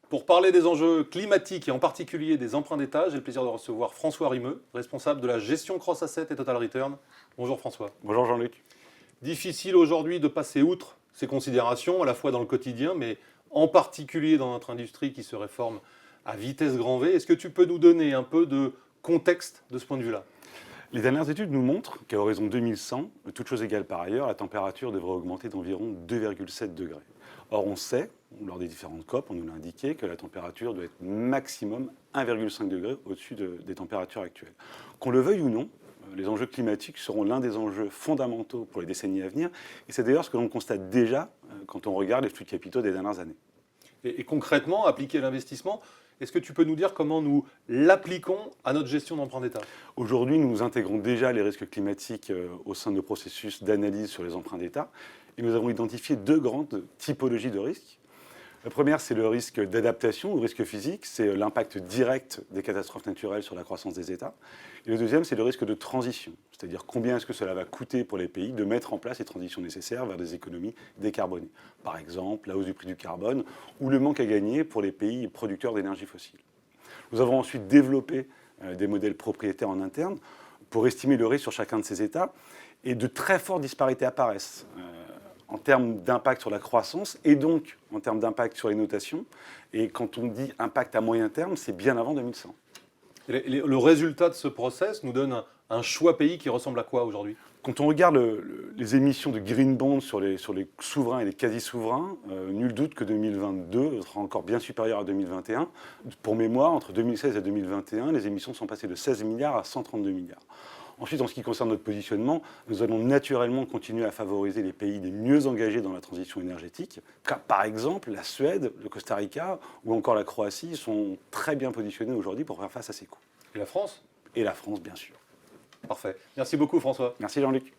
Pour parler des enjeux climatiques et en particulier des emprunts d'État, j'ai le plaisir de recevoir François Rimeux, responsable de la gestion Cross Asset et Total Return. Bonjour François. Bonjour Jean-Luc. Difficile aujourd'hui de passer outre ces considérations, à la fois dans le quotidien, mais en particulier dans notre industrie qui se réforme à vitesse grand V. Est-ce que tu peux nous donner un peu de contexte de ce point de vue-là ? Les dernières études nous montrent qu'à horizon 2100, toutes choses égales par ailleurs, la température devrait augmenter d'environ 2,7 degrés. Or, on sait, lors des différentes COP, on nous l'a indiqué, que la température doit être maximum 1,5 degré au-dessus des températures actuelles. Qu'on le veuille ou non, les enjeux climatiques seront l'un des enjeux fondamentaux pour les décennies à venir. Et c'est d'ailleurs ce que l'on constate déjà quand on regarde les flux de capitaux des dernières années. Et concrètement, appliquer l'investissement, est-ce que tu peux nous dire comment nous l'appliquons à notre gestion d'emprunt d'État ? Aujourd'hui, nous intégrons déjà les risques climatiques au sein de nos processus d'analyse sur les emprunts d'État. Et nous avons identifié deux grandes typologies de risques. La première, c'est le risque d'adaptation ou risque physique, c'est l'impact direct des catastrophes naturelles sur la croissance des États. Et le deuxième, c'est le risque de transition, c'est-à-dire combien est-ce que cela va coûter pour les pays de mettre en place les transitions nécessaires vers des économies décarbonées. Par exemple, la hausse du prix du carbone ou le manque à gagner pour les pays producteurs d'énergie fossile. Nous avons ensuite développé des modèles propriétaires en interne pour estimer le risque sur chacun de ces États, et de très fortes disparités apparaissent en termes d'impact sur la croissance et donc en termes d'impact sur les notations. Et quand on dit impact à moyen terme, c'est bien avant 2100. Le résultat de ce process nous donne un choix pays qui ressemble à quoi aujourd'hui ? Quand on regarde les émissions de green bonds sur les souverains et les quasi-souverains, nul doute que 2022 sera encore bien supérieur à 2021. Pour mémoire, entre 2016 et 2021, les émissions sont passées de 16 milliards à 132 milliards. Ensuite, en ce qui concerne notre positionnement, nous allons naturellement continuer à favoriser les pays les mieux engagés dans la transition énergétique. Car, par exemple, la Suède, le Costa Rica ou encore la Croatie sont très bien positionnés aujourd'hui pour faire face à ces coûts. Et la France ? Et la France, bien sûr. Parfait. Merci beaucoup François. Merci Jean-Luc.